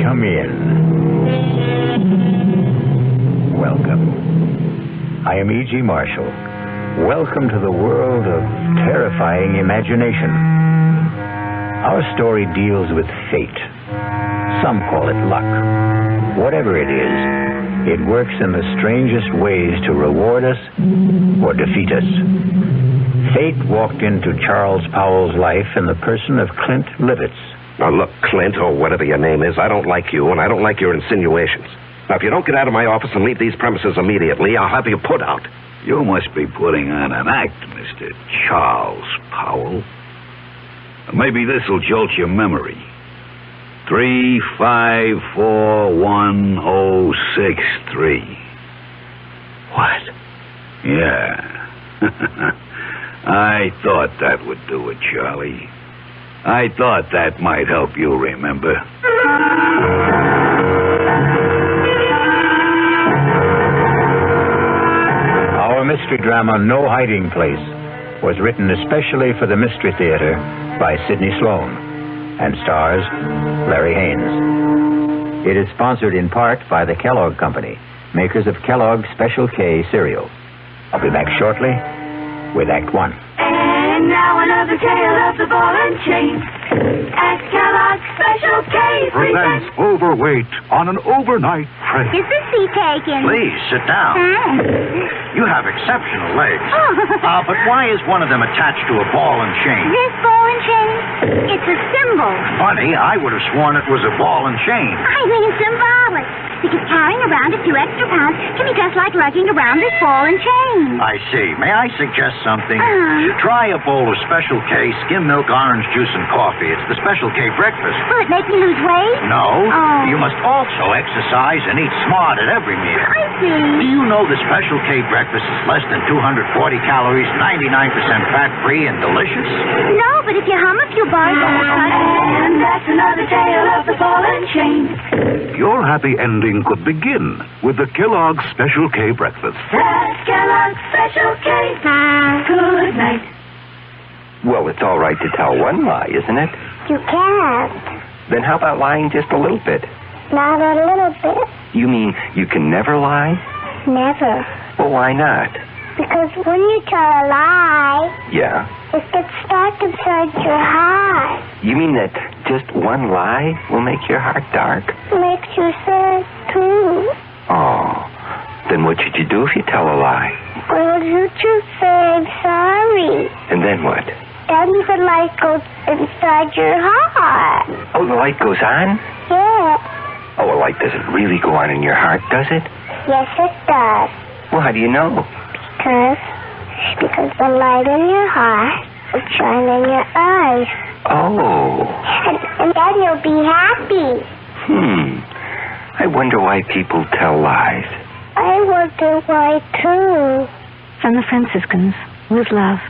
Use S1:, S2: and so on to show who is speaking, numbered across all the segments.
S1: Come in. Welcome. I am E.G. Marshall. Welcome to the world of terrifying imagination. Our story deals with fate. Some call it luck. Whatever it is, it works in the strangest ways to reward us or defeat us. Fate walked into Charles Powell's life in the person of Clint Livitz.
S2: Now, look, Clint, or whatever your name is, I don't like you, and I don't like your insinuations. Now, if you don't get out of my office and leave these premises immediately, I'll have you put out.
S3: You must be putting on an act, Mr. Charles Powell. Maybe this'll jolt your memory. 3541063.
S1: What?
S3: Yeah. I thought that would do it, Charlie. I thought that might help you remember.
S1: Our mystery drama, No Hiding Place, was written especially for the Mystery Theater by Sidney Sloan and stars Larry Haynes. It is sponsored in part by the Kellogg Company, makers of Kellogg's Special K cereal. I'll be back shortly with Act One.
S4: And now another tale of the ball and chain. At Kellogg's Special K
S5: presents Overweight on an overnight train.
S6: Is the seat taken?
S7: Please, sit down. You have exceptional legs. But why is one of them attached to a ball and chain?
S6: This ball and chain? It's a symbol.
S7: Funny, I would have sworn it was a ball and chain.
S6: I mean symbolic. Because carrying around a few extra pounds can be just like lugging around this ball and chain.
S7: I see. May I suggest something? Try a bowl of Special K, skim milk, orange juice, and coffee. It's the Special K breakfast.
S6: Will it make me lose weight?
S7: No.
S6: Oh.
S7: You must also exercise and eat smart at every meal.
S6: I see.
S7: Do you know the Special K breakfast is less than 240 calories, 99% fat-free, and delicious?
S6: No, but if you hum a few bars...
S4: And that's another tale of the ball and chain.
S5: Your happy ending could begin with the Kellogg's Special K breakfast.
S4: That's Kellogg's Special K. Good night.
S2: Well, it's all right to tell one lie, isn't it?
S6: You can't.
S2: Then how about lying just a little bit?
S6: Not a little bit.
S2: You mean you can never lie?
S6: Never.
S2: Well, why not?
S6: Because when you tell a lie,
S2: Yeah.
S6: it gets stuck inside your heart.
S2: You mean that just one lie will make your heart dark?
S6: Makes you sad, too.
S2: Oh. Then what should you do if you tell a lie?
S6: Well, you just say I'm sorry.
S2: And then what?
S6: Then the light goes inside your heart.
S2: Oh, the light goes on?
S6: Yeah.
S2: Oh, a light doesn't really go on in your heart, does it?
S6: Yes, it does.
S2: Well, how do you know?
S6: Because the light in your heart will shine in your eyes.
S2: Oh.
S6: And then you'll be happy.
S2: I wonder why people tell lies.
S6: I wonder why, too.
S8: From the Franciscans, with love.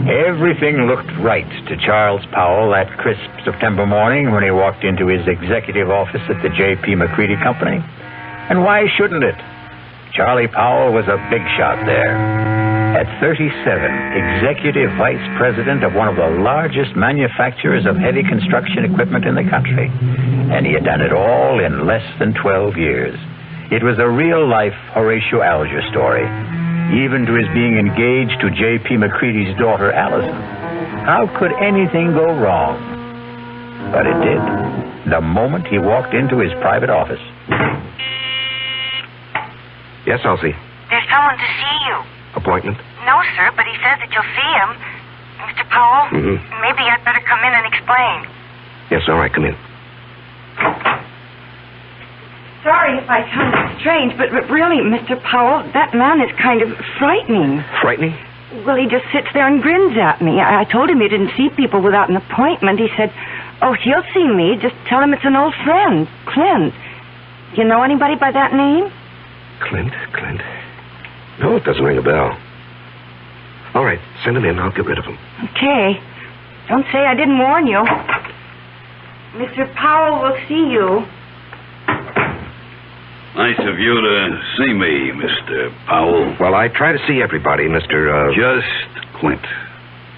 S1: Everything looked right to Charles Powell that crisp September morning when he walked into his executive office at the J.P. McCready Company. And why shouldn't it? Charlie Powell was a big shot there. At 37, executive vice president of one of the largest manufacturers of heavy construction equipment in the country. And he had done it all in less than 12 years. It was a real-life Horatio Alger story, even to his being engaged to J.P. McCready's daughter, Allison. How could anything go wrong? But it did, the moment he walked into his private office.
S2: Yes, Elsie.
S9: There's someone to see you.
S2: Appointment?
S9: No, sir, but he says that you'll see him. Mr. Powell, maybe I'd better come in and explain.
S2: Yes, all right, come in.
S9: Sorry if I sound strange, but really, Mr. Powell, that man is kind of frightening.
S2: Frightening?
S9: Well, he just sits there and grins at me. I told him he didn't see people without an appointment. He said, oh, he'll see me. Just tell him it's an old friend, Clint. You know anybody by that name?
S2: Clint? No, it doesn't ring a bell. All right, send him in. I'll get rid of him.
S9: Okay. Don't say I didn't warn you. Mr. Powell will see you.
S3: Nice of you to see me, Mr. Powell.
S2: Well, I try to see everybody, Mr.
S3: Just Clint.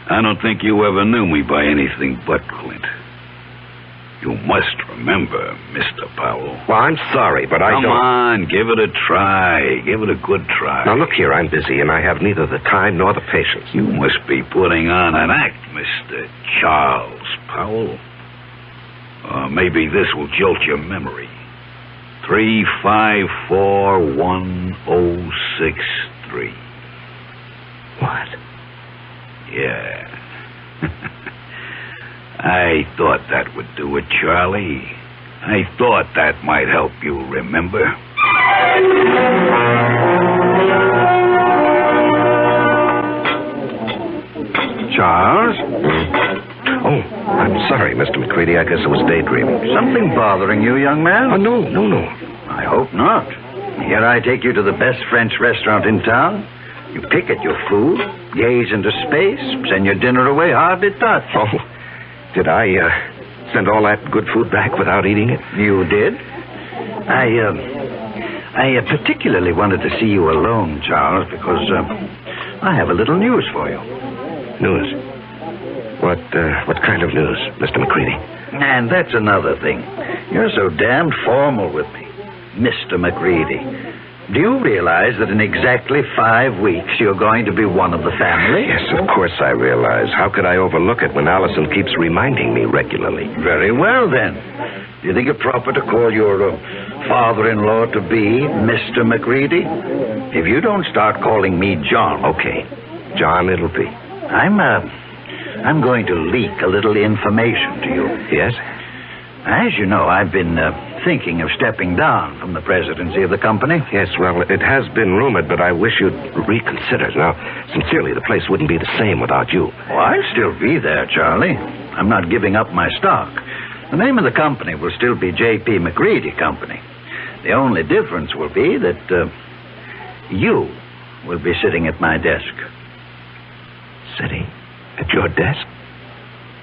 S3: I don't think you ever knew me by anything but Clint. You must remember, Mr. Powell.
S2: Well, I'm sorry, but I don't...
S3: Come on, give it a try. Give it a good try.
S2: Now, look here, I'm busy, and I have neither the time nor the patience.
S3: You must be putting on an act, Mr. Charles Powell. Maybe this will jolt your memory. 3541063.
S2: What?
S3: Yeah. I thought that would do it, Charlie. I thought that might help you remember.
S7: Charles?
S2: Oh, I'm sorry, Mr. McCready. I guess I was daydreaming.
S7: Something bothering you, young man?
S2: Oh, no.
S7: I hope not. Here I take you to the best French restaurant in town. You pick at your food, gaze into space, send your dinner away hardly touched.
S2: Oh, did I send all that good food back without eating it?
S7: You did? I particularly wanted to see you alone, Charles, because I have a little news for you.
S2: News? What kind of news, Mr. McCready?
S7: And that's another thing. You're so damned formal with me, Mr. McCready. Do you realize that in exactly 5 weeks you're going to be one of the family?
S2: Yes, of course I realize. How could I overlook it when Allison keeps reminding me regularly?
S7: Very well, then. Do you think it proper to call your father-in-law to be Mr. McCready? If you don't start calling me John...
S2: Okay. John, it'll be.
S7: I'm going to leak a little information to you.
S2: Yes?
S7: As you know, I've been thinking of stepping down from the presidency of the company.
S2: Yes, well, it has been rumored, but I wish you'd reconsider. Now, sincerely, the place wouldn't be the same without you.
S7: Oh, I'll still be there, Charlie. I'm not giving up my stock. The name of the company will still be J.P. McCready Company. The only difference will be that you will be sitting at my desk.
S2: Sitting at your desk?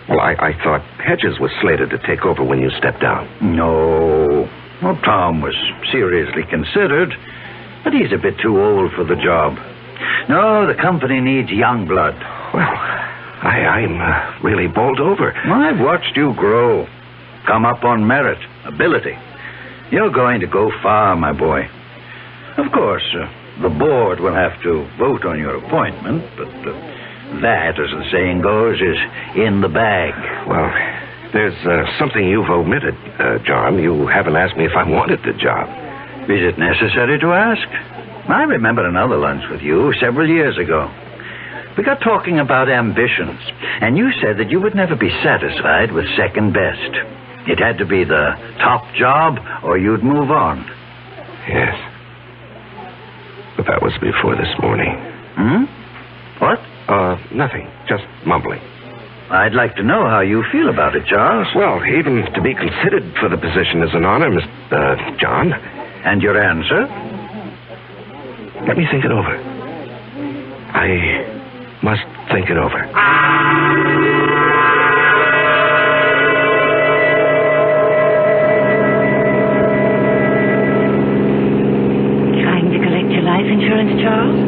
S2: Well, I thought Hedges was slated to take over when you stepped down.
S7: No. Well, Tom was seriously considered, but he's a bit too old for the job. No, the company needs young blood.
S2: Well, I'm really bowled over.
S7: I've watched you grow. Come up on merit, ability. You're going to go far, my boy. Of course, the board will have to vote on your appointment, but... that, as the saying goes, is in the bag.
S2: Well, there's something you've omitted, John. You haven't asked me if I wanted the job.
S7: Is it necessary to ask? I remember another lunch with you several years ago. We got talking about ambitions, and you said that you would never be satisfied with second best. It had to be the top job, or you'd move on.
S2: Yes. But that was before this morning.
S7: What?
S2: Nothing. Just mumbling.
S7: I'd like to know how you feel about it, Charles.
S2: Well, even to be considered for the position is an honor, Mr. John.
S7: And your answer?
S2: Let me think it over. I must think it over.
S9: Trying to collect your life insurance, Charles?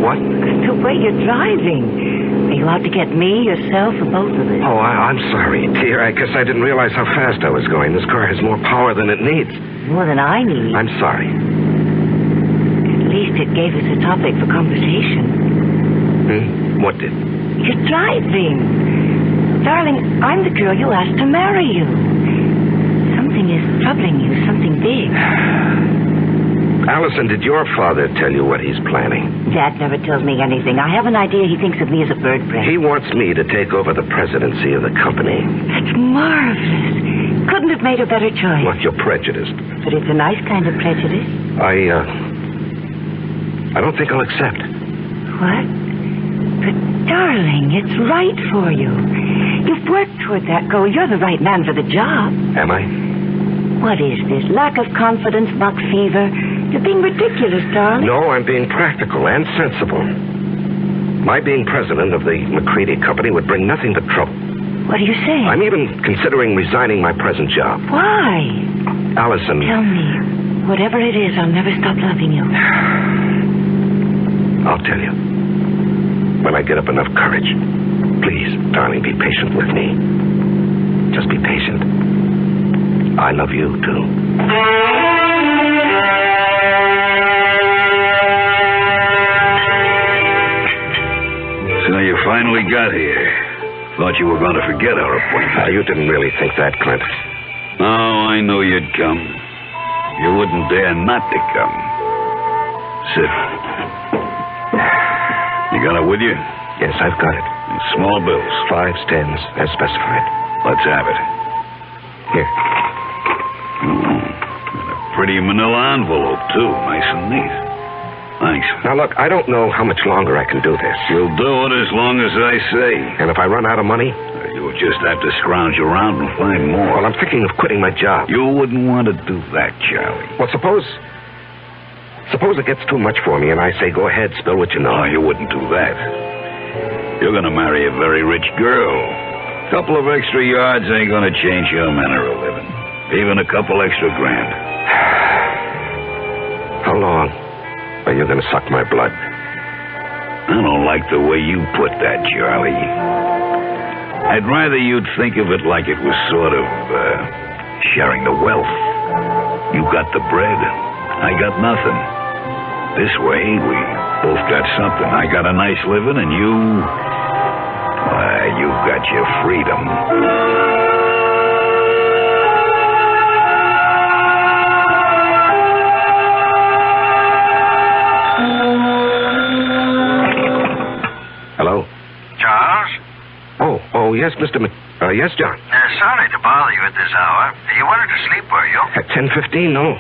S2: What?
S9: The way you're driving. Are you out to get me, yourself, or both of us?
S2: Oh, I'm sorry, dear. I guess I didn't realize how fast I was going. This car has more power than it needs.
S9: More than I need.
S2: I'm sorry.
S9: At least it gave us a topic for conversation.
S2: What did?
S9: You're driving. Darling, I'm the girl you asked to marry you. Something is troubling you, something big.
S2: Allison, did your father tell you what he's planning?
S9: Dad never tells me anything. I have an idea he thinks of me as a bird brain.
S2: He wants me to take over the presidency of the company.
S9: That's marvelous. Couldn't have made a better choice.
S2: Well, you're prejudiced.
S9: But it's a nice kind of prejudice.
S2: I don't think I'll accept.
S9: What? But, darling, it's right for you. You've worked toward that goal. You're the right man for the job.
S2: Am I?
S9: What is this? Lack of confidence, buck fever? You're being ridiculous, darling.
S2: No, I'm being practical and sensible. My being president of the McCready Company would bring nothing but trouble.
S9: What are you saying?
S2: I'm even considering resigning my present job.
S9: Why?
S2: Allison...
S9: Tell me. Whatever it is, I'll never stop loving you.
S2: I'll tell you. When I get up enough courage. Please, darling, be patient with me. Just be patient. I love you, too.
S3: So you finally got here. Thought you were going to forget our appointment.
S2: You didn't really think that, Clint.
S3: Oh, I knew you'd come. You wouldn't dare not to come. Sit. You got it with you?
S2: Yes, I've got it.
S3: Small bills.
S2: 5s, 10s, as specified.
S3: Let's have it.
S2: Here.
S3: And a pretty manila envelope, too. Nice and neat. Thanks.
S2: Now, look, I don't know how much longer I can do this.
S3: You'll do it as long as I say.
S2: And if I run out of money?
S3: You'll just have to scrounge around and find more.
S2: Well, I'm thinking of quitting my job.
S3: You wouldn't want to do that, Charlie.
S2: Well, suppose it gets too much for me and I say, go ahead, spill what you know.
S3: No, you wouldn't do that. You're going to marry a very rich girl. A couple of extra yards ain't going to change your manner of living. Even a couple extra grand.
S2: How long are you going to suck my blood?
S3: I don't like the way you put that, Charlie. I'd rather you'd think of it like it was sort of sharing the wealth. You got the bread. I got nothing. This way, we both got something. I got a nice living, and you got your freedom.
S2: Hello?
S10: Charles?
S2: Oh, yes, Mr. yes, John.
S10: Sorry to bother you at this hour. You wanted to sleep, were you?
S2: At 10:15, no.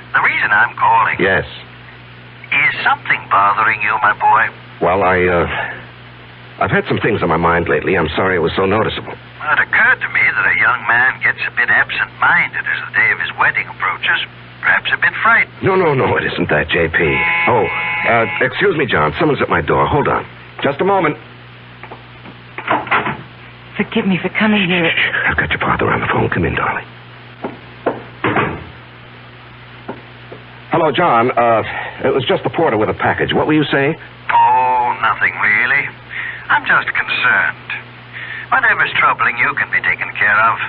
S10: The reason I'm calling...
S2: Yes.
S10: Is something bothering you, my boy?
S2: Well, I've had some things on my mind lately. I'm sorry it was so noticeable.
S10: Well, it occurred to me that a young man gets a bit absent-minded as the day of his wedding approaches. Perhaps a bit frightened.
S2: No, it isn't that, J.P. Oh, excuse me, John. Someone's at my door. Hold on. Just a moment.
S9: Forgive me for coming here.
S2: I've got your father on the phone. Come in, darling. Hello, John. It was just the porter with a package. What were you saying?
S10: Oh, nothing really. I'm just concerned. Whatever's troubling you can be taken care of.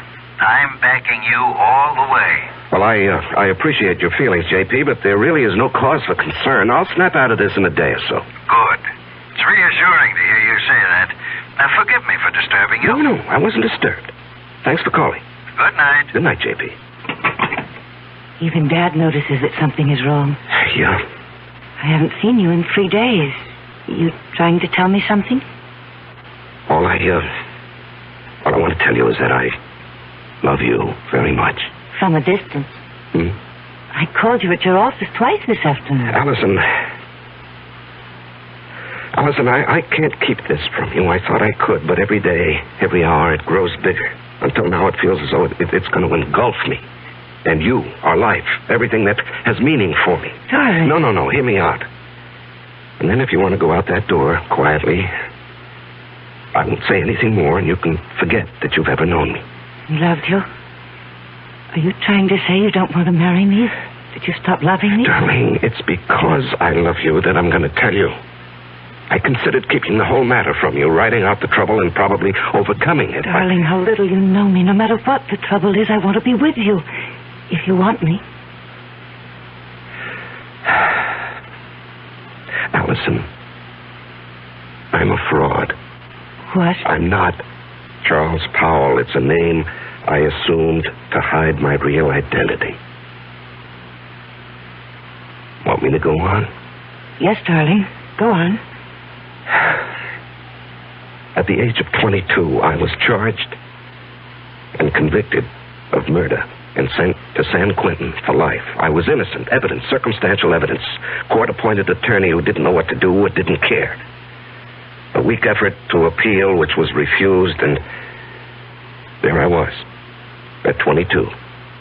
S10: I'm backing you all the way.
S2: Well, I appreciate your feelings, J.P., but there really is no cause for concern. I'll snap out of this in a day or so.
S10: Good. It's reassuring to hear you say that. Now, forgive me for disturbing you.
S2: No, I wasn't disturbed. Thanks for calling.
S10: Good night.
S2: Good night, J.P.
S9: Even Dad notices that something is wrong.
S2: Yeah.
S9: I haven't seen you in 3 days. You trying to tell me something?
S2: All I want to tell you is that I love you very much.
S9: From a distance. I called you at your office twice this afternoon.
S2: Allison, I can't keep this from you. I thought I could, but every day, every hour, it grows bigger. Until now, it feels as though it's going to engulf me. And you, our life, everything that has meaning for me.
S9: Darling.
S2: No, hear me out. And then if you want to go out that door quietly, I won't say anything more, and you can forget that you've ever known me.
S9: Loved you? Are you trying to say you don't want to marry me? That you stop loving me?
S2: Darling, it's because I love you that I'm going to tell you. I considered keeping the whole matter from you, writing out the trouble and probably overcoming it.
S9: Darling, how little you know me. No matter what the trouble is, I want to be with you. If you want me.
S2: Allison, I'm a fraud.
S9: What?
S2: I'm not Charles Powell. It's a name I assumed to hide my real identity. Want me to go on?
S9: Yes, darling. Go on.
S2: At the age of 22, I was charged and convicted of murder and sent to San Quentin for life. I was innocent. Evidence, circumstantial evidence. Court-appointed attorney who didn't know what to do or didn't care. A weak effort to appeal, which was refused, and there I was, at 22,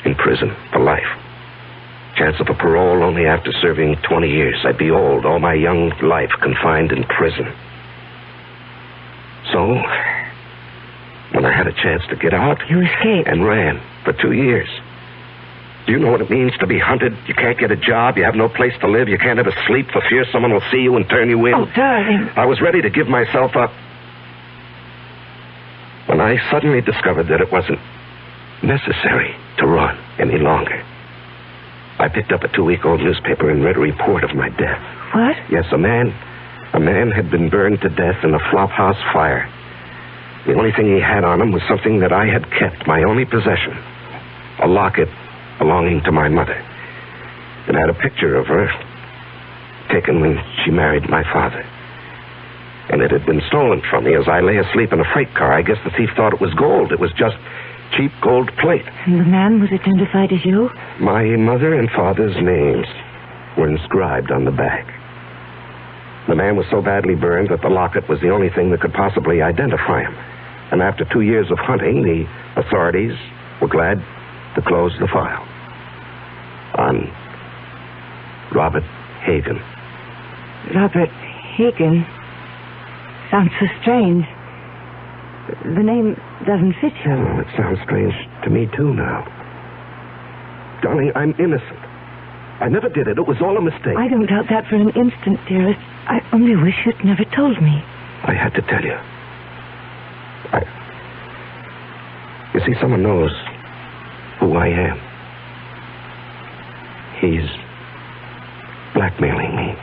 S2: in prison for life. Chance of a parole only after serving 20 years. I'd be old, all my young life confined in prison. So, when I had a chance to get out...
S9: You escaped.
S2: And ran for 2 years. Do you know what it means to be hunted? You can't get a job. You have no place to live. You can't ever sleep for fear someone will see you and turn you in.
S9: Oh, darling.
S2: I was ready to give myself up when I suddenly discovered that it wasn't necessary to run any longer. I picked up a 2-week-old newspaper and read a report of my death.
S9: What?
S2: Yes, a man had been burned to death in a flophouse fire. The only thing he had on him was something that I had kept, my only possession, a locket belonging to my mother. It had a picture of her taken when she married my father. And it had been stolen from me as I lay asleep in a freight car. I guess the thief thought it was gold. It was just cheap gold plate.
S9: And the man was identified as you?
S2: My mother and father's names were inscribed on the back. The man was so badly burned that the locket was the only thing that could possibly identify him. And after 2 years of hunting, the authorities were glad to close the file on Robert Hagen.
S9: Robert Hagen? Sounds so strange. The name doesn't fit you.
S2: Oh, it sounds strange to me, too, now. Darling, I'm innocent. I never did it. It was all a mistake.
S9: I don't doubt that for an instant, dearest. I only wish you'd never told me.
S2: I had to tell you. You see, someone knows who I am. He's blackmailing me.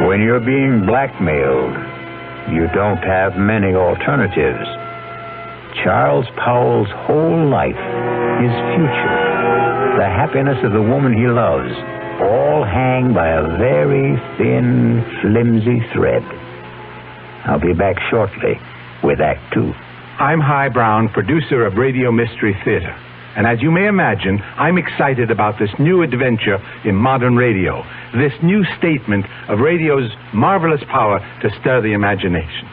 S1: When you're being blackmailed, you don't have many alternatives. Charles Powell's whole life, his future, the happiness of the woman he loves, all hang by a very thin, flimsy thread. I'll be back shortly with Act 2.
S11: I'm Hy Brown, producer of Radio Mystery Theater. And as you may imagine, I'm excited about this new adventure in modern radio, this new statement of radio's marvelous power to stir the imagination.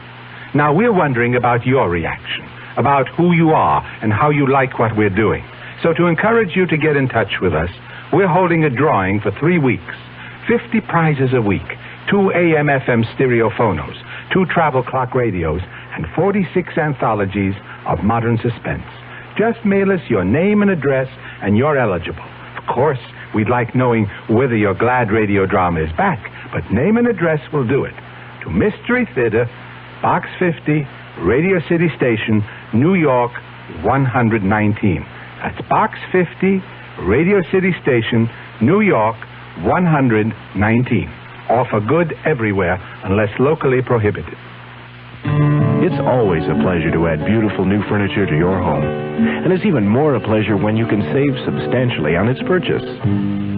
S11: Now, we're wondering about your reaction, about who you are and how you like what we're doing. So to encourage you to get in touch with us, we're holding a drawing for 3 weeks. 50 prizes a week, 2 AM/FM stereophonos, 2 travel clock radios, and 46 anthologies of modern suspense. Just mail us your name and address, and you're eligible. Of course, we'd like knowing whether your glad radio drama is back, but name and address will do it. To Mystery Theater, Box 50, Radio City Station, New York, 119. That's Box 50, Radio City Station, New York, 119. Offer good everywhere unless locally prohibited.
S12: It's always a pleasure to add beautiful new furniture to your home. And it's even more a pleasure when you can save substantially on its purchase.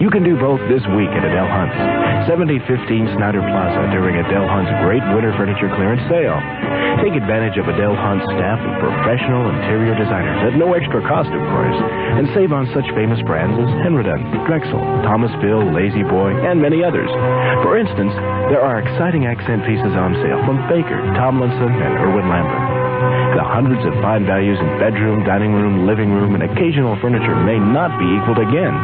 S12: You can do both this week at Adele Hunt's, 7015 Snyder Plaza during Adele Hunt's great winter furniture clearance sale. Take advantage of Adele Hunt's staff of professional interior designers at no extra cost, of course, and save on such famous brands as Henredon, Drexel, Thomasville, Lazy Boy, and many others. For instance, there are exciting accent pieces on sale from Baker, Tomlinson, and Irwin Lambert. The hundreds of fine values in bedroom, dining room, living room, and occasional furniture may not be equaled again.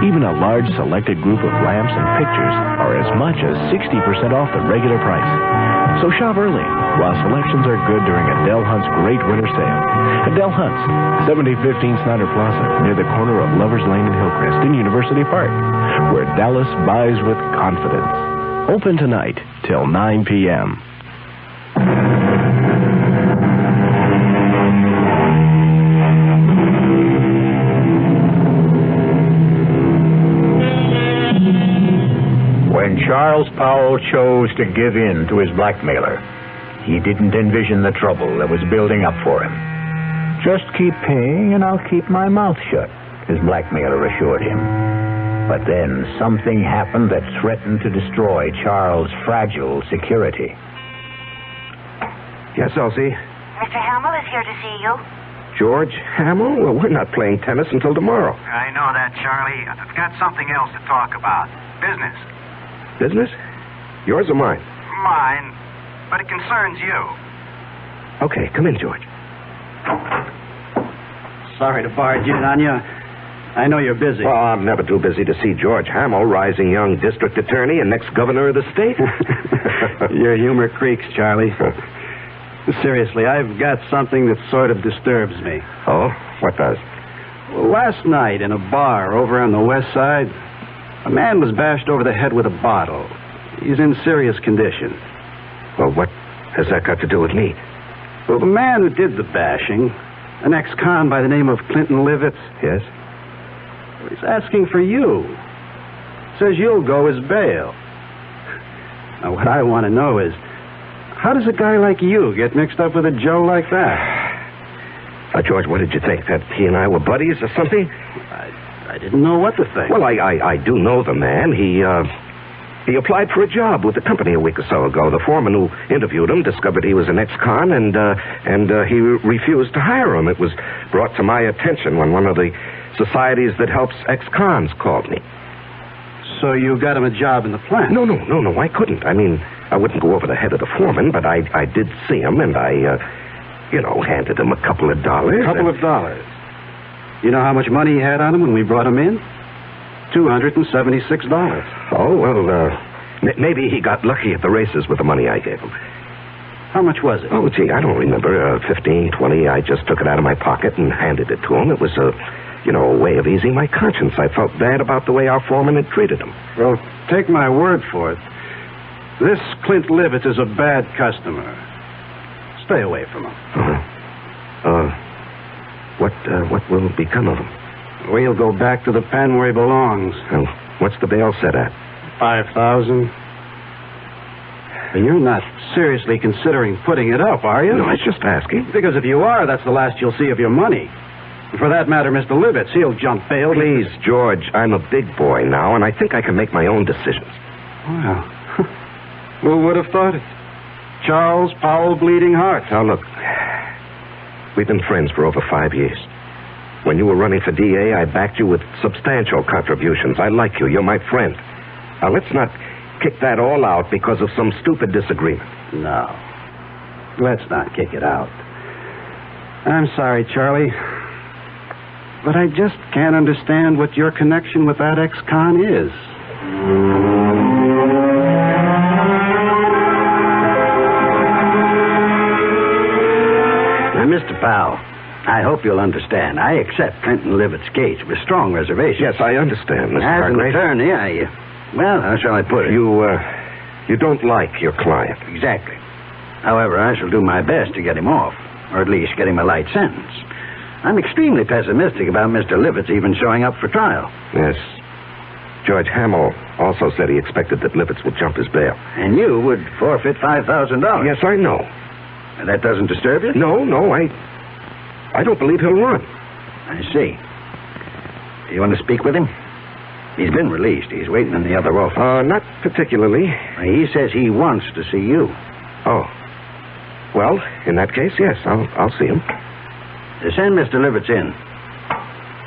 S12: Even a large selected group of lamps and pictures are as much as 60% off the regular price. So shop early while selections are good during Adele Hunt's great winter sale. Adele Hunt's, 7015 Snyder Plaza, near the corner of Lovers Lane and Hillcrest in University Park, where Dallas buys with confidence. Open tonight till 9 p.m.
S1: When Charles Powell chose to give in to his blackmailer, he didn't envision the trouble that was building up for him. Just keep paying and I'll keep my mouth shut, his blackmailer assured him. But then something happened that threatened to destroy Charles' fragile security.
S2: Yes, Elsie?
S6: Mr. Hamill is here to see you.
S2: George Hamill? Well, we're not playing tennis until tomorrow.
S10: I know that, Charlie. I've got something else to talk about. Business.
S2: Business? Yours or mine?
S10: Mine, but it concerns you.
S2: Okay, come in, George.
S13: Sorry to barge in on you. I know you're busy.
S2: Well, I'm never too busy to see George Hamill, rising young district attorney and next governor of the state.
S13: Your humor creaks, Charlie. Seriously, I've got something that sort of disturbs me.
S2: Oh? What does?
S13: Last night in a bar over on the west side, a man was bashed over the head with a bottle. He's in serious condition.
S2: Well, what has that got to do with me?
S13: Well, the man who did the bashing, an ex-con by the name of Clinton Livitz.
S2: Yes?
S13: He's asking for you. Says you'll go as bail. Now, what I want to know is, how does a guy like you get mixed up with a Joe like that?
S2: George, what did you think? That he and I were buddies or something?
S13: I didn't know what to think.
S2: Well, I do know the man. He applied for a job with the company a week or so ago. The foreman who interviewed him discovered he was an ex-con, and he refused to hire him. It was brought to my attention when one of the societies that helps ex-cons called me.
S13: So you got him a job in the plant?
S2: No, I couldn't. I mean, I wouldn't go over the head of the foreman, but I did see him, and I handed him a couple of dollars.
S13: A couple of dollars? You know how much money he had on him when we brought him in? $276.
S2: Oh, well, maybe he got lucky at the races with the money I gave him.
S13: How much was it?
S2: Oh, gee, I don't remember. 15, 20. I just took it out of my pocket and handed it to him. It was a way of easing my conscience. I felt bad about the way our foreman had treated him.
S13: Well, take my word for it. This Clint Livitz is a bad customer. Stay away from him.
S2: What will become of him?
S13: We'll go back to the pen where he belongs.
S2: Well, what's the bail set at?
S13: $5,000. You're not seriously considering putting it up, are you?
S2: No, I was just asking.
S13: Because if you are, that's the last you'll see of your money. And for that matter, Mr. Livitz, he'll jump bail.
S2: Please, George, I'm a big boy now, and I think I can make my own decisions.
S13: Well, who would have thought it? Charles Powell Bleeding Heart.
S2: Now, look, we've been friends for over 5 years. When you were running for DA, I backed you with substantial contributions. I like you. You're my friend. Now, let's not kick that all out because of some stupid disagreement.
S13: No. Let's not kick it out. I'm sorry, Charlie. But I just can't understand what your connection with that ex-con is. Now, Mr. Powell, I hope you'll understand. I accept Clinton Livett's case with strong reservations.
S2: Yes, I understand, Mr.
S13: As an
S2: Hargrave.
S13: attorney, well, how shall I put it?
S2: You don't like your client.
S13: Exactly. However, I shall do my best to get him off, or at least get him a light sentence. I'm extremely pessimistic about Mr. Livitz even showing up for trial.
S2: Yes. George Hamill also said he expected that Livitz would jump his bail.
S13: And you would forfeit $5,000.
S2: Yes, I know.
S13: And that doesn't disturb you?
S2: No, I don't believe he'll run.
S13: I see. You want to speak with him? He's been released. He's waiting in the other office.
S2: Not particularly.
S13: He says he wants to see you.
S2: Oh. Well, in that case, yes, I'll see him.
S13: Send Mr. Livitz in.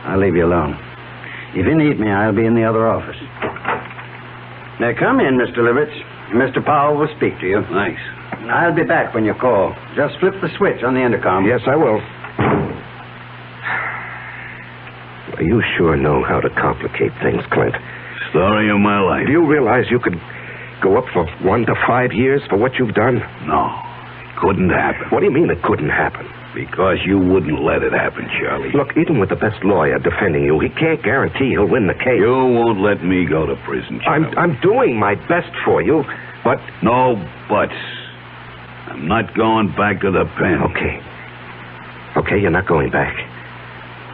S13: I'll leave you alone. If you need me, I'll be in the other office. Now, come in, Mr. Livitz. Mr. Powell will speak to you.
S5: Thanks.
S13: I'll be back when you call. Just flip the switch on the intercom.
S2: Yes, I will. You sure know how to complicate things, Clint.
S3: Story of my life.
S2: Do you realize you could go up for 1 to 5 years for what you've done?
S3: No, it couldn't happen.
S2: What do you mean it couldn't happen?
S3: Because you wouldn't let it happen, Charlie.
S2: Look, even with the best lawyer defending you, he can't guarantee he'll win the case.
S3: You won't let me go to prison, Charlie.
S2: I'm doing my best for you, but...
S3: No buts. I'm not going back to the pen.
S2: Okay, you're not going back.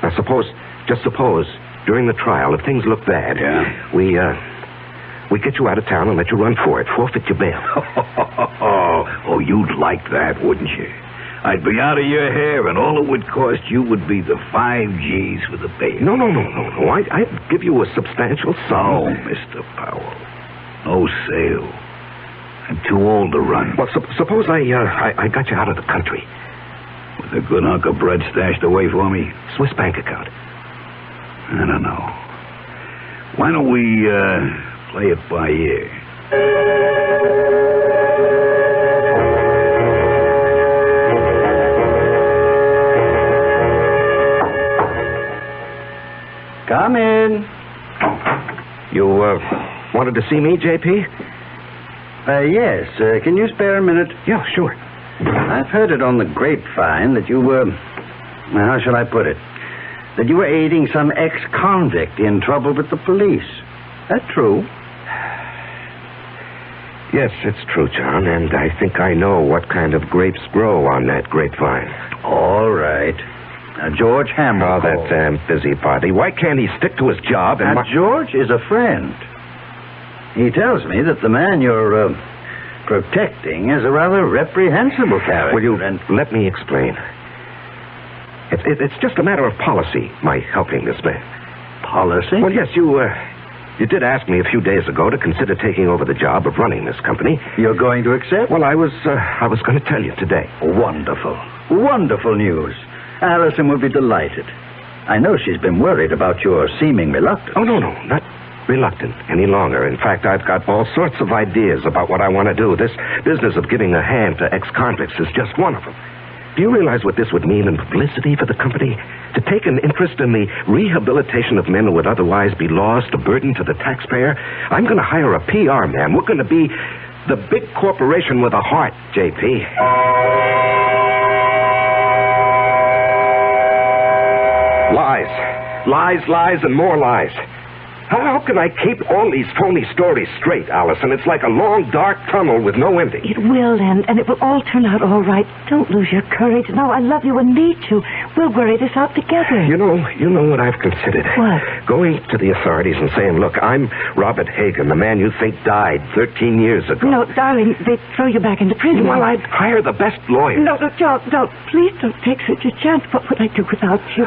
S2: Now, just suppose, during the trial, if things look bad...
S3: Yeah?
S2: We get you out of town and let you run for it. Forfeit your bail.
S3: Oh, you'd like that, wouldn't you? I'd be out of your hair, and all it would cost you would be the 5 G's for the bail.
S2: No. I'd give you a substantial sum.
S3: No, Mr. Powell. No sale. I'm too old to run.
S2: Well, suppose I got you out of the country.
S3: With a good hunk of bread stashed away for me?
S2: Swiss bank account.
S3: I don't know. Why don't we play it by ear?
S13: Come in.
S2: You wanted to see me, J.P.?
S13: Yes. Can you spare a minute?
S2: Yeah, sure.
S7: I've heard it on the grapevine that you were... How shall I put it? That you were aiding some ex-convict in trouble with the police. That true?
S2: Yes, it's true, John, and I think I know what kind of grapes grow on that grapevine.
S7: All right. Now, George Hamill.
S2: Oh, that damn busybody. Why can't he stick to his job and...
S7: Now, George is a friend. He tells me that the man you're protecting is a rather reprehensible character.
S2: Will you let me explain? It's just a matter of policy, my helping this man.
S7: Policy?
S2: Well, yes, you did ask me a few days ago to consider taking over the job of running this company.
S7: You're going to accept?
S2: Well, I was going to tell you today.
S7: Wonderful. Wonderful news. Allison will be delighted. I know she's been worried about your seeming reluctance.
S2: Oh, no, not reluctant any longer. In fact, I've got all sorts of ideas about what I want to do. This business of giving a hand to ex-convicts is just one of them. Do you realize what this would mean in publicity for the company? To take an interest in the rehabilitation of men who would otherwise be lost, a burden to the taxpayer? I'm going to hire a PR man. We're going to be the big corporation with a heart, JP. Lies, and more lies. How can I keep all these phony stories straight, Allison? It's like a long, dark tunnel with no ending.
S9: It will end, and it will all turn out all right. Don't lose your courage. No, I love you and need you. We'll worry this out together.
S2: You know what I've considered?
S9: What?
S2: Going to the authorities and saying, look, I'm Robert Hagen, the man you think died 13 years ago.
S9: No, darling, they'd throw you back into prison.
S2: Well, I'd hire the best lawyer.
S9: No, John, no. Please don't take such a chance. What would I do without you?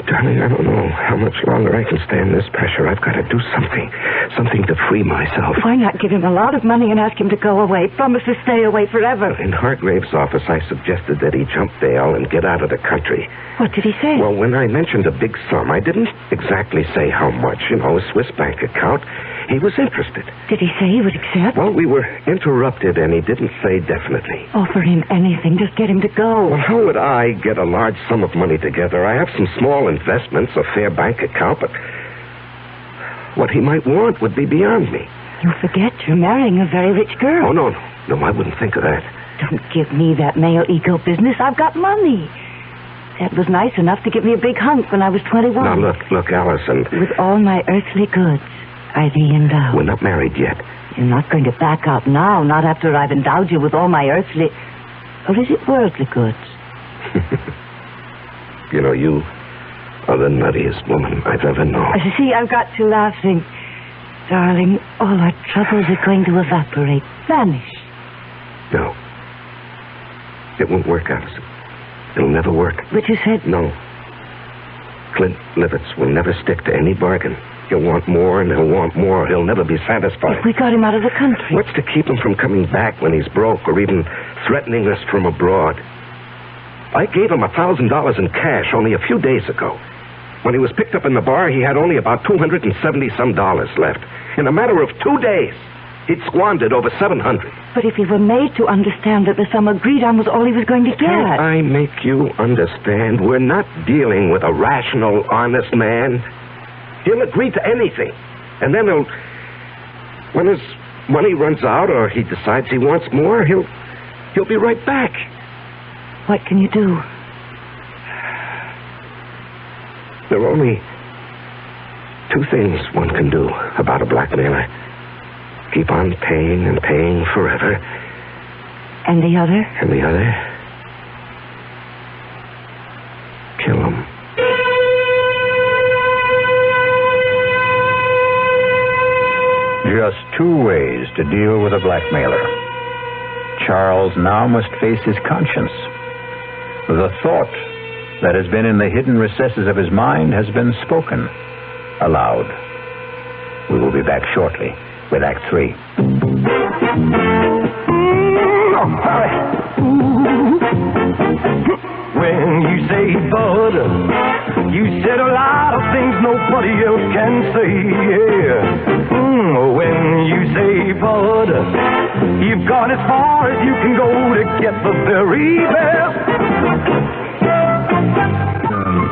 S2: Darling, I don't know how much longer I can stand this pressure. I've got to do something to free myself.
S9: Why not give him a lot of money and ask him to go away? Promise to stay away forever.
S2: In Hargrave's office, I suggested that he jump bail and get out of the country.
S9: What did he say?
S2: Well, when I mentioned a big sum, I didn't exactly say how much. A Swiss bank account. He was interested.
S9: Did he say he would accept?
S2: Well, we were interrupted, and he didn't say definitely.
S9: Offer him anything. Just get him to go.
S2: Well, how would I get a large sum of money together? I have some small investments, a fair bank account, but what he might want would be beyond me.
S9: You forget you're marrying a very rich girl.
S2: Oh, no, I wouldn't think of that.
S9: Don't give me that male ego business. I've got money. Dad was nice enough to give me a big hunk when I was 21.
S2: Now, look, Allison.
S9: With all my earthly goods, I thee endow.
S2: We're not married yet.
S9: You're not going to back out now, not after I've endowed you with all my earthly... Or is it worldly goods?
S2: You are the nuttiest woman I've ever known.
S9: See, I've got you laughing. Darling, all our troubles are going to evaporate, vanish.
S2: No. It won't work, Allison. It'll never work.
S9: But you said...
S2: No. Clint Livitz will never stick to any bargain. He'll want more, and he'll want more. He'll never be satisfied.
S9: If we got him out of the country.
S2: What's to keep him from coming back when he's broke, or even threatening us from abroad? I gave him $1,000 in cash only a few days ago. When he was picked up in the bar, he had only about $270-some left. In a matter of 2 days, he'd squandered over $700.
S9: But if he were made to understand that the sum agreed on was all he was going to get...
S2: Can't I make you understand? We're not dealing with a rational, honest man. He'll agree to anything. And then when his money runs out or he decides he wants more, he'll be right back.
S9: What can you do?
S2: There are only 2 things one can do about a blackmailer. Keep on paying and paying forever.
S9: And the other?
S2: And the other? Kill him.
S1: Just 2 ways to deal with a blackmailer. Charles now must face his conscience. The thought that has been in the hidden recesses of his mind has been spoken aloud. We will be back shortly with Act 3.
S14: When you say butter, you said a lot of things nobody else can say, yeah. When you say butter, you've gone as far as you can go to get the very best.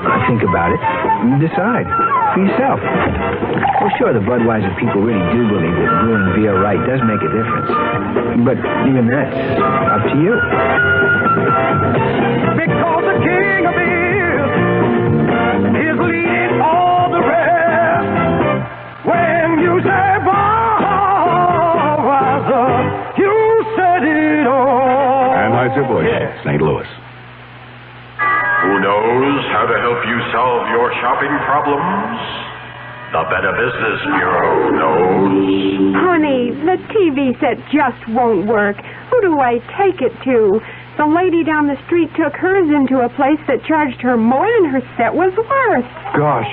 S1: I think about
S15: about it and decide for yourself. Well, sure, the Budweiser people really do believe that brewing beer right does make a difference. But even that's up to you.
S14: Because the king of beer is leading all the rest. When you say Budweiser, you said it all.
S5: Anheuser-Busch, St. Louis.
S16: Who knows how to help you solve your shopping problems? The Better Business Bureau knows.
S17: Honey, the TV set just won't work. Who do I take it to? The lady down the street took hers into a place that charged her more than her set was worth.
S18: Gosh,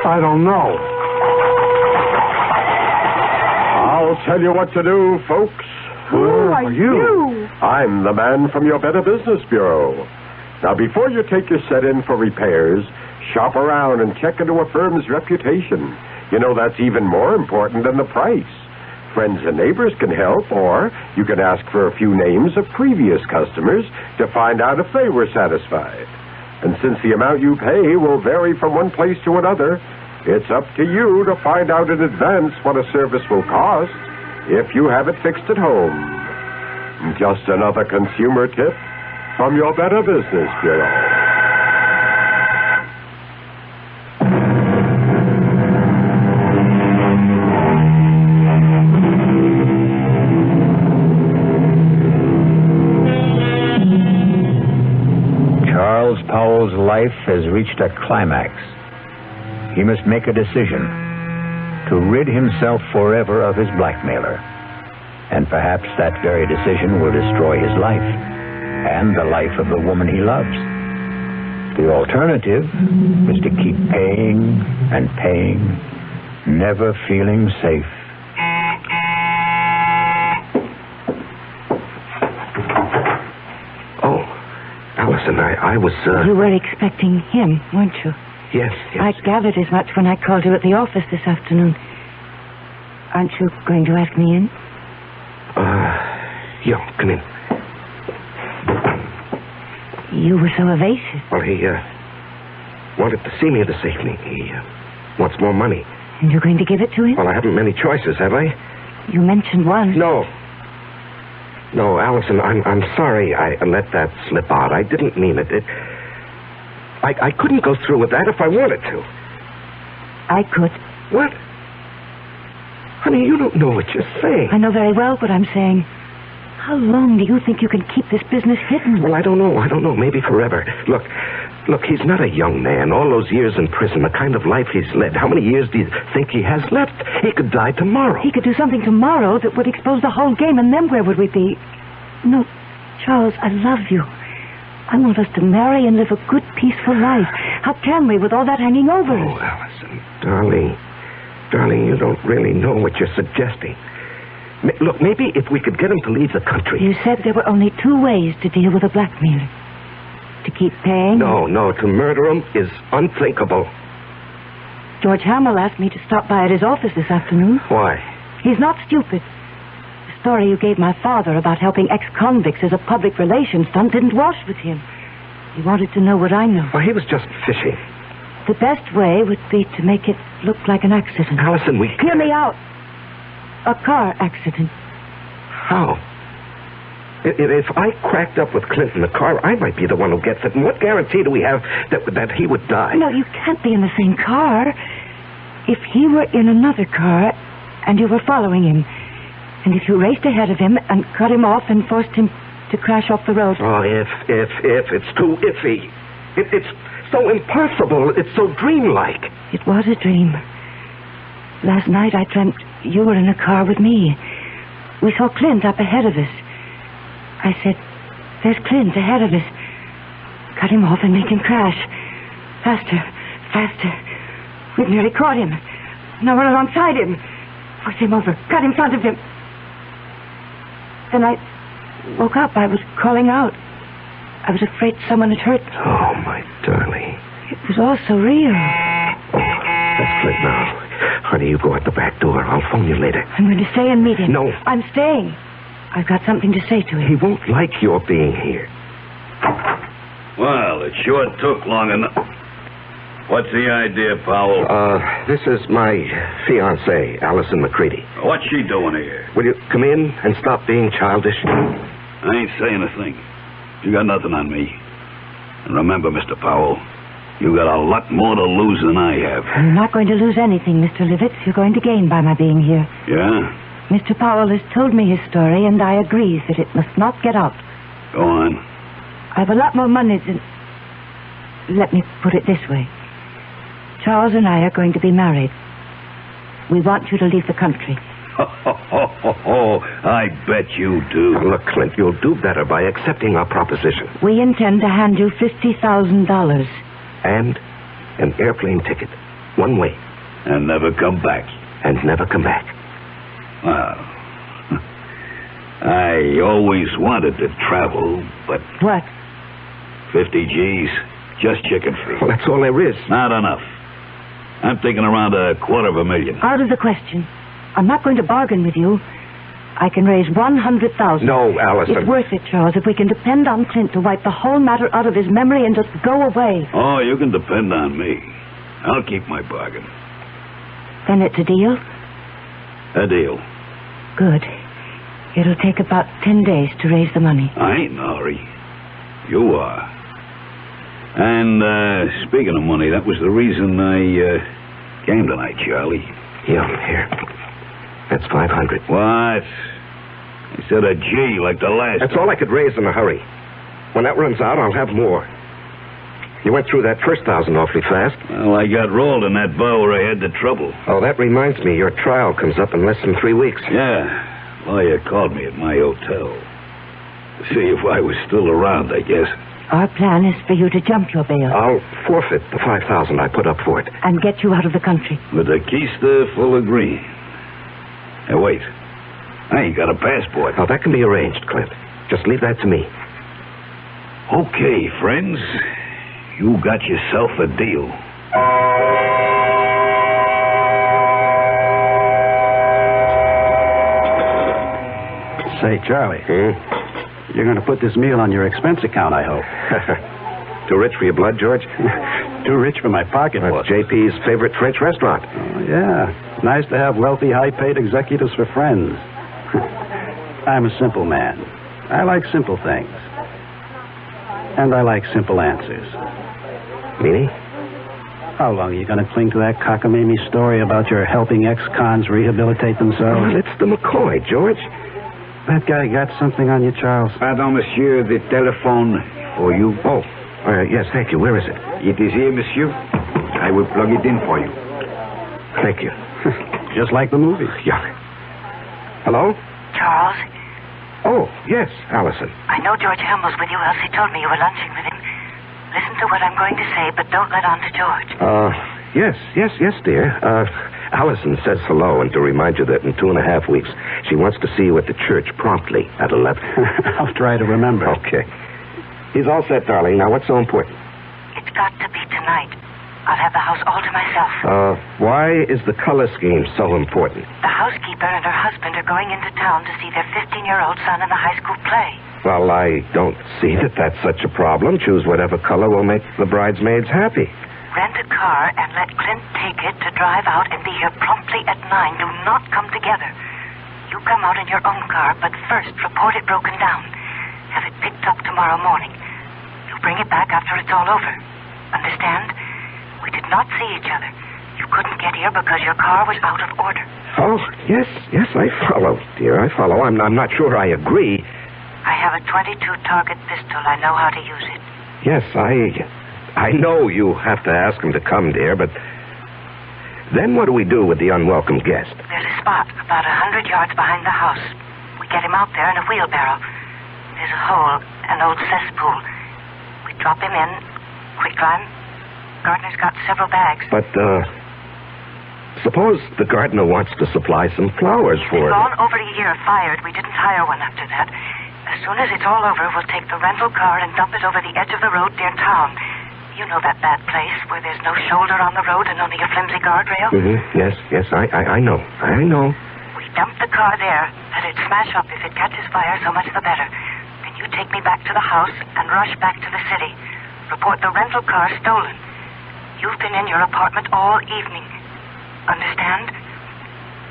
S18: I don't know. I'll tell you what to do, folks.
S17: Who are you?
S18: I'm the man from your Better Business Bureau. Now, before you take your set in for repairs, shop around and check into a firm's reputation. You know, that's even more important than the price. Friends and neighbors can help, or you can ask for a few names of previous customers to find out if they were satisfied. And since the amount you pay will vary from one place to another, it's up to you to find out in advance what a service will cost if you have it fixed at home. Just another consumer tip from your Better Business Bureau.
S1: Charles Powell's life has reached a climax. He must make a decision to rid himself forever of his blackmailer. And perhaps that very decision will destroy his life and the life of the woman he loves. The alternative is to keep paying and paying, never feeling safe.
S2: Oh, Allison, I was,
S9: You were expecting him, weren't you?
S2: Yes.
S9: I gathered as much when I called you at the office this afternoon. Aren't you going to ask me in?
S2: Yeah, come in.
S9: You were so evasive.
S2: Well, he, wanted to see me this evening. He, wants more money.
S9: And you're going to give it to him?
S2: Well, I haven't many choices, have I?
S9: You mentioned one.
S2: No, Allison, I'm sorry I let that slip out. I didn't mean it. I couldn't go through with that if I wanted to.
S9: I could.
S2: What? Honey, you don't know what you're saying.
S9: I know very well what I'm saying. How long do you think you can keep this business hidden?
S2: Well, I don't know. Maybe forever. Look, he's not a young man. All those years in prison, the kind of life he's led. How many years do you think he has left? He could die tomorrow.
S9: He could do something tomorrow that would expose the whole game, and then where would we be? No, Charles, I love you. I want us to marry and live a good, peaceful life. How can we with all that hanging over us?
S2: Oh, Allison, darling, you don't really know what you're suggesting. Look, maybe if we could get him to leave the country.
S9: You said there were only two ways to deal with a blackmailer. To keep paying?
S2: No, to murder him is unthinkable.
S9: George Hamill asked me to stop by at his office this afternoon.
S2: Why?
S9: He's not stupid. The story you gave my father about helping ex-convicts as a public relations stunt didn't wash with him. He wanted to know what I know.
S2: Well, he was just fishing.
S9: The best way would be to make it look like an accident.
S2: Allison,
S9: Hear me out. A car accident.
S2: How? If I cracked up with Clint in the car, I might be the one who gets it. And what guarantee do we have that he would die?
S9: No, you can't be in the same car. If he were in another car and you were following him, and if you raced ahead of him and cut him off and forced him to crash off the road.
S2: Oh, if. It's too iffy. It's so impossible. It's so dreamlike.
S9: It was a dream. Last night I dreamt you were in a car with me. We saw Clint up ahead of us. I said, there's Clint ahead of us. Cut him off and make him crash. Faster. We've nearly caught him. Now run alongside him. Push him over. Cut in front of him. Then I woke up. I was calling out. I was afraid someone had hurt me.
S2: Oh, my darling.
S9: It was all so real.
S2: That's Clint now. Honey, you go out the back door. I'll phone you later.
S9: I'm going to stay and meet him.
S2: No.
S9: I'm staying. I've got something to say to him.
S2: He won't like your being here.
S3: Well, it sure took long enough. What's the idea, Powell?
S2: This is my fiancée, Allison McCready.
S3: What's she doing here?
S2: Will you come in and stop being childish?
S3: I ain't saying a thing. You got nothing on me. And remember, Mr. Powell, you got a lot more to lose than I have.
S9: You're not going to lose anything, Mr. Livitz. You're going to gain by my being here.
S3: Yeah?
S9: Mr. Powell has told me his story, and I agree that it must not get out.
S3: Go on.
S9: I've a lot more money than... Let me put it this way. Charles and I are going to be married. We want you to leave the country.
S3: I bet you do.
S2: Now, look, Clint, you'll do better by accepting our proposition.
S9: We intend to hand you $50,000.
S2: And an airplane ticket. One way.
S3: And never come back.
S2: And never come back.
S3: Well, I always wanted to travel, but...
S9: What?
S3: 50 G's, just chicken free.
S2: Well, that's all there is.
S3: Not enough. I'm thinking around $250,000.
S9: Out of the question. I'm not going to bargain with you. I can raise $100,000.
S2: No, Allison.
S9: It's worth it, Charles, if we can depend on Clint to wipe the whole matter out of his memory and just go away.
S3: Oh, you can depend on me. I'll keep my bargain.
S9: Then it's a deal?
S3: A deal.
S9: Good. It'll take about 10 days to raise the money.
S3: I ain't in a hurry. You are. And, speaking of money, that was the reason I, came tonight, Charlie.
S2: Yeah, here. That's $500.
S3: What? Instead of G like the last.
S2: That's all I could raise in a hurry. When that runs out, I'll have more. You went through that first 1,000 awfully fast.
S3: Well, I got rolled in that bar where I had the trouble.
S2: Oh, that reminds me. Your trial comes up in less than 3 weeks.
S3: Yeah. Lawyer called me at my hotel. To see if I was still around, I guess.
S9: Our plan is for you to jump your bail.
S2: I'll forfeit the $5,000 I put up for it.
S9: And get you out of the country.
S3: With a keister full of green. Hey, wait. I ain't got a passport.
S2: Oh, that can be arranged, Clint. Just leave that to me.
S3: Okay, friends. You got yourself a deal.
S13: Say, Charlie. You're going to put this meal on your expense account, I hope.
S2: Too rich for your blood, George?
S13: Too rich for my pocketbook.
S2: That's JP's favorite French restaurant.
S13: Oh, yeah. Nice to have wealthy, high-paid executives for friends. I'm a simple man. I like simple things. And I like simple answers.
S2: Meaning?
S13: How long are you going to cling to that cockamamie story about your helping ex-cons rehabilitate themselves?
S2: Oh, it's the McCoy, George.
S13: That guy got something on you, Charles?
S3: Pardon, monsieur, the telephone for you.
S2: Oh, yes, thank you. Where is it?
S3: It is here, monsieur. I will plug it in for you.
S2: Thank you.
S13: Just like the movie.
S2: Yeah. Hello?
S19: Charles?
S2: Oh, yes, Allison.
S19: I know George Helm's with you, else he told me you were lunching with him. Listen to what I'm going to say, but don't let on to George.
S2: Yes, dear. Allison says hello, and to remind you that in 2.5 weeks, she wants to see you at the church promptly at 11.
S13: I'll try to remember.
S2: Okay. He's all set, darling. Now, what's so important?
S19: It's got to be tonight. I'll have the house all to myself.
S2: Why is the color scheme so important?
S19: The housekeeper and her husband are going into town to see their 15-year-old son in the high school play.
S2: Well, I don't see that that's such a problem. Choose whatever color will make the bridesmaids happy.
S19: Rent a car and let Clint take it to drive out and be here promptly at 9. Do not come together. You come out in your own car, but first report it broken down. Have it picked up tomorrow morning. You'll bring it back after it's all over. Understand? We did not see each other. You couldn't get here because your car was out of order.
S2: Oh, yes, I follow, dear. I follow. I'm not sure I agree.
S19: I have a .22 target pistol. I know how to use it.
S2: Yes, I know you have to ask him to come, dear, but then what do we do with the unwelcome guest?
S19: There's a spot about 100 yards behind the house. We get him out there in a wheelbarrow. There's a hole, an old cesspool. We drop him in, quicklime. Gardner's got several bags.
S2: But, suppose the gardener wants to supply some flowers for
S19: It's
S2: him.
S19: gone over a year fired. We didn't hire one after that. As soon as it's all over, we'll take the rental car and dump it over the edge of the road near town. You know that bad place where there's no shoulder on the road and only a flimsy guardrail?
S2: Mm-hmm. Yes, I know.
S19: We dump the car there. Let it smash up. If it catches fire, so much the better. Then you take me back to the house and rush back to the city. Report the rental car stolen. You've been in your apartment all evening. Understand?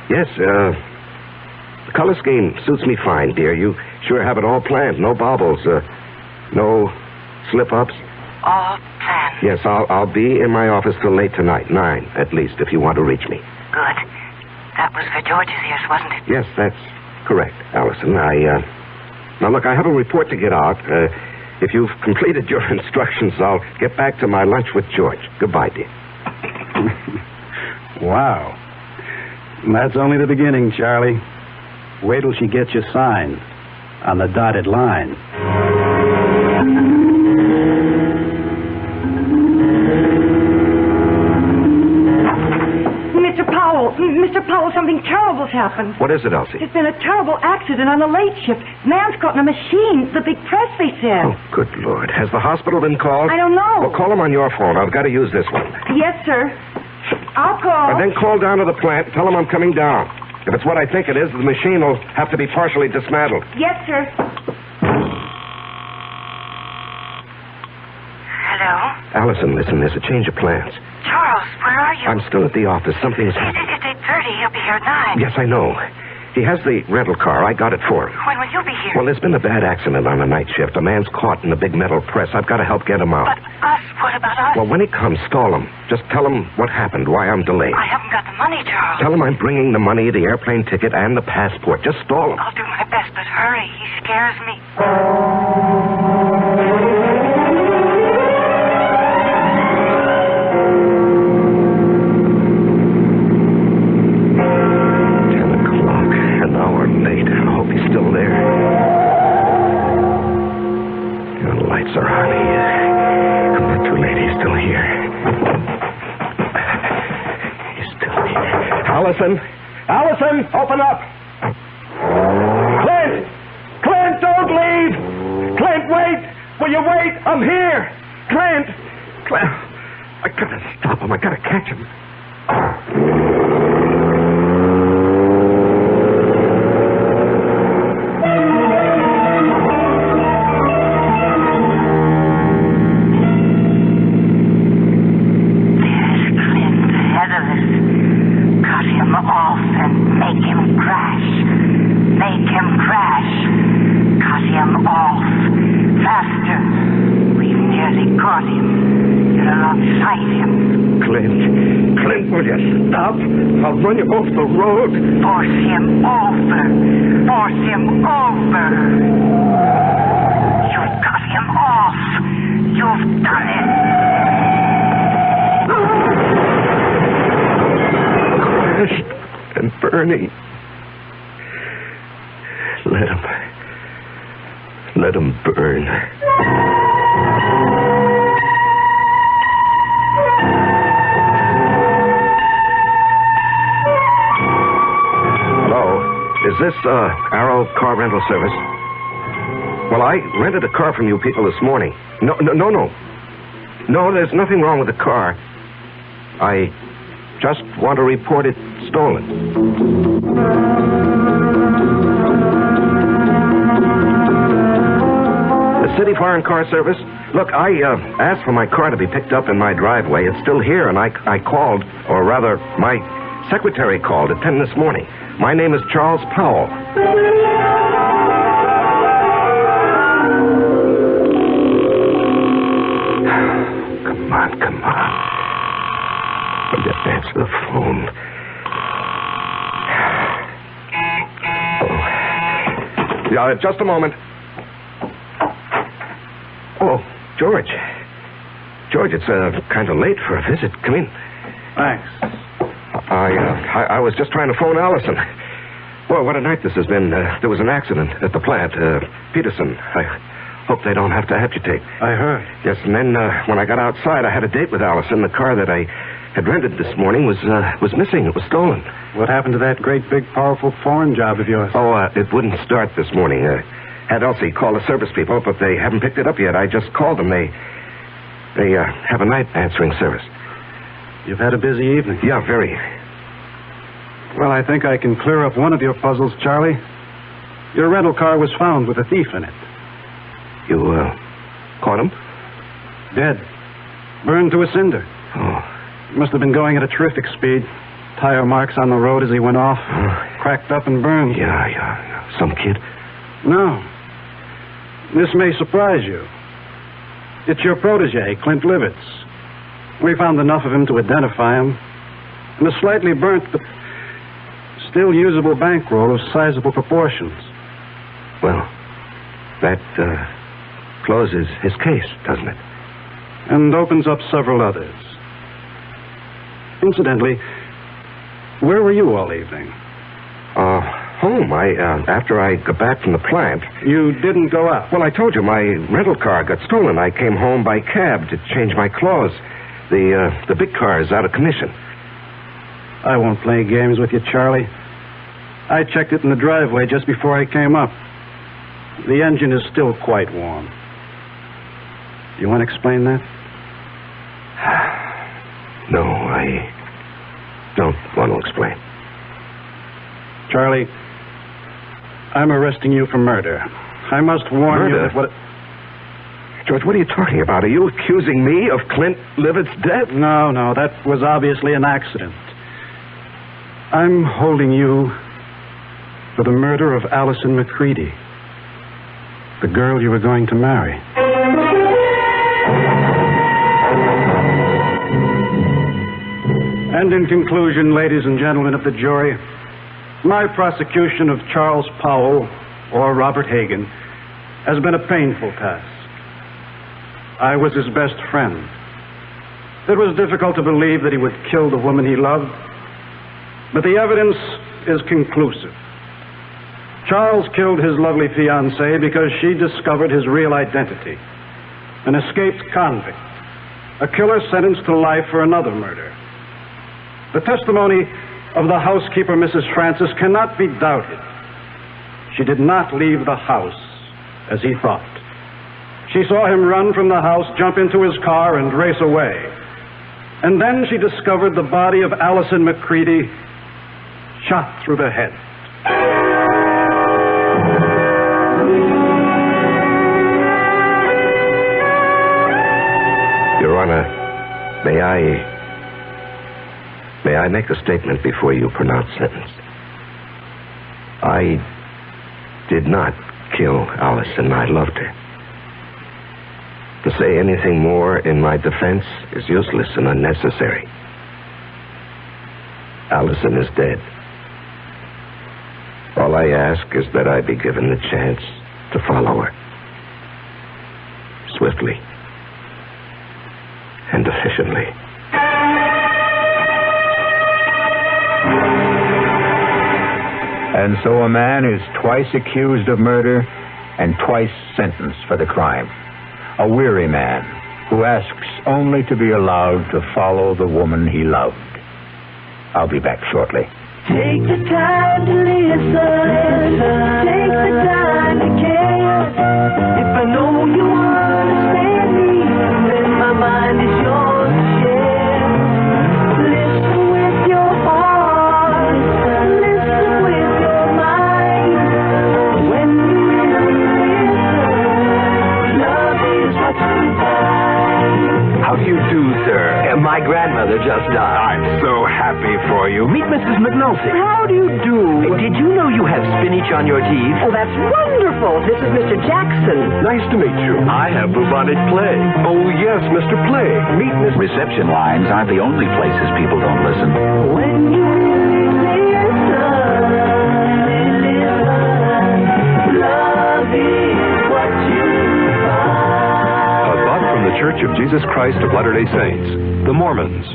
S2: Yes, the color scheme suits me fine, dear. You sure have it all planned. No baubles, no slip-ups.
S19: All planned.
S2: Yes, I'll be in my office till late tonight, 9 at least, if you want to reach me.
S19: Good. That was for George's ears, wasn't it?
S2: Yes, that's correct, Allison. Now, look, I have a report to get out. If you've completed your instructions, I'll get back to my lunch with George. Goodbye, dear.
S13: Wow. That's only the beginning, Charlie. Wait till she gets you signed on the dotted line.
S9: Mr. Powell, something terrible's happened.
S2: What is it, Elsie?
S9: There's been a terrible accident on the late shift. Man's caught in a machine. The big press, they said.
S2: Oh, good Lord. Has the hospital been called?
S9: I don't know.
S2: Well, call them on your phone. I've got to use this one.
S9: Yes, sir. I'll call.
S2: And then call down to the plant. Tell them I'm coming down. If it's what I think it is, the machine will have to be partially dismantled.
S9: Yes, sir.
S19: Hello?
S2: Allison, listen, there's a change of plans.
S19: Charles, where are you?
S2: I'm still at the office. Something's happened.
S19: It's 8:30. He'll be here at 9.
S2: Yes, I know. He has the rental car. I got it for him.
S19: When will you be here?
S2: Well, there's been a bad accident on the night shift. A man's caught in a big metal press. I've got to help get him out.
S19: But us? What about us?
S2: Well, when he comes, stall him. Just tell him what happened, why I'm delayed.
S19: I haven't got the money, Charles.
S2: Tell him I'm bringing the money, the airplane ticket, and the passport. Just stall him.
S19: I'll do my best, but hurry. He scares me.
S14: Allison, open up. Clint, don't leave. Clint, wait. Will you wait? I'm here. Clint.
S2: I gotta stop him. I gotta catch him. I'll run you off the road.
S19: Force him over. Force him over. You've got him off. You've done it.
S2: Chris and Bernie. Let him burn. Is this, Arrow Car Rental Service? Well, I rented a car from you people this morning. No. No, there's nothing wrong with the car. I just want to report it stolen. The City Foreign Car Service? Look, I asked for my car to be picked up in my driveway. It's still here, and I called, or rather, my secretary called at 10 this morning. My name is Charles Powell. Come on. I'll just answer the phone. Oh. Yeah, just a moment. Oh, George. George, it's kind of late for a visit. Come in.
S13: Thanks.
S2: I was just trying to phone Allison. Boy, what a night this has been. There was an accident at the plant. Peterson. I hope they don't have to agitate.
S13: I heard.
S2: Yes, and then when I got outside, I had a date with Allison. The car that I had rented this morning was missing. It was stolen.
S13: What happened to that great, big, powerful foreign job of yours?
S2: Oh, it wouldn't start this morning. Had Elsie call the service people, but they haven't picked it up yet. I just called them. They have a night answering service.
S13: You've had a busy evening.
S2: Yeah, very.
S13: Well, I think I can clear up one of your puzzles, Charlie. Your rental car was found with a thief in it.
S2: You, caught him?
S13: Dead. Burned to a cinder.
S2: Oh.
S13: Must have been going at a terrific speed. Tire marks on the road as he went off. Cracked up and burned.
S2: Yeah. Some kid?
S13: No. This may surprise you. It's your protege, Clint Livitz. We found enough of him to identify him. And a slightly burnt, but still usable bankroll of sizable proportions.
S2: Well, that closes his case, doesn't it?
S13: And opens up several others. Incidentally, where were you all evening?
S2: Home. After I got back from the plant.
S13: You didn't go out?
S2: Well, I told you, my rental car got stolen. I came home by cab to change my clothes. The big car is out of commission.
S13: I won't play games with you, Charlie. I checked it in the driveway just before I came up. The engine is still quite warm. You want to explain that?
S2: No, I don't want to explain.
S13: Charlie, I'm arresting you for murder. I must warn you that what...
S2: George, what are you talking about? Are you accusing me of Clint Livitz's death?
S13: No, that was obviously an accident. I'm holding you for the murder of Allison McCready, the girl you were going to marry. And in conclusion, ladies and gentlemen of the jury, my prosecution of Charles Powell, or Robert Hagan, has been a painful task. I was his best friend. It was difficult to believe that he would kill the woman he loved, but the evidence is conclusive. Charles killed his lovely fiancée because she discovered his real identity, an escaped convict, a killer sentenced to life for another murder. The testimony of the housekeeper, Mrs. Francis, cannot be doubted. She did not leave the house as he thought. She saw him run from the house, jump into his car, and race away. And then she discovered the body of Allison McCready shot through the head.
S2: Your Honor, may I make a statement before you pronounce sentence? I did not kill Allison. I loved her. To say anything more in my defense is useless and unnecessary. Allison is dead. All I ask is that I be given the chance to follow her. Swiftly. And efficiently.
S1: And so a man is twice accused of murder and twice sentenced for the crime. A weary man who asks only to be allowed to follow the woman he loved. I'll be back shortly.
S4: Take the time to listen. Take the time to care. If I know you understand me, then my mind is yours to share. Listen with your heart. Listen with your mind. When you really listen, love is what you find.
S20: How do you do, sir? My grandmother just died. I'm so happy for you. Meet Mrs. McNulty.
S21: How do you do?
S20: Did you know you have spinach on your teeth?
S21: Oh, that's wonderful. This is Mr. Jackson.
S20: Nice to meet you. I have bubonic plague. Oh, yes, Mr. Plague. Meet Miss...
S3: Reception lines aren't the only places people don't listen.
S4: When you listen, love is what you find.
S22: A thought from the Church of Jesus Christ of Latter-day Saints, the Mormons.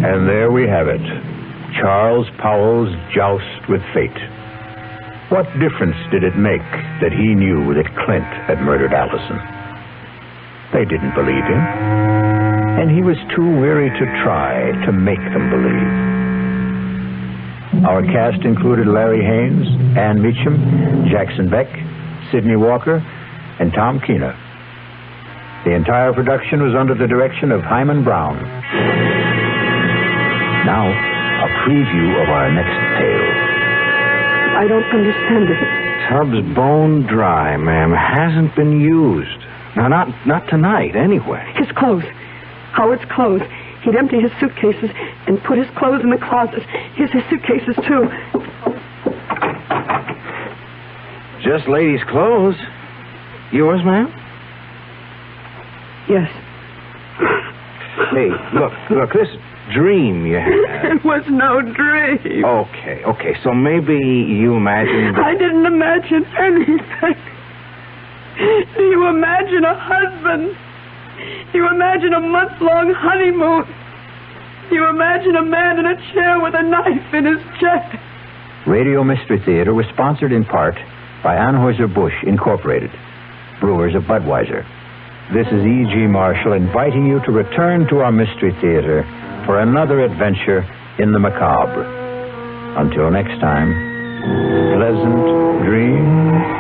S1: And there we have it. Charles Powell's joust with fate. What difference did it make that he knew that Clint had murdered Allison? They didn't believe him, and he was too weary to try to make them believe. Our cast included Larry Haynes, Ann Meacham, Jackson Beck, Sidney Walker, and Tom Keener. The entire production was under the direction of Hyman Brown. Now, a preview of our next tale.
S21: I don't understand it.
S15: Tub's bone dry, ma'am. Hasn't been used. Now, not tonight, anyway.
S21: His clothes. Howard's clothes. He'd empty his suitcases and put his clothes in the closet. Here's his suitcases, too.
S15: Just ladies' clothes. Yours, ma'am?
S21: Yes.
S15: Hey, look, this dream you had.
S21: It was no dream.
S15: Okay, so maybe you imagined...
S21: I didn't imagine anything. Do you imagine a husband? Do you imagine a month-long honeymoon? Do you imagine a man in a chair with a knife in his chest?
S1: Radio Mystery Theater was sponsored in part by Anheuser-Busch Incorporated, brewers of Budweiser. This is E.G. Marshall inviting you to return to our Mystery Theater for another adventure in the macabre. Until next time, pleasant dreams.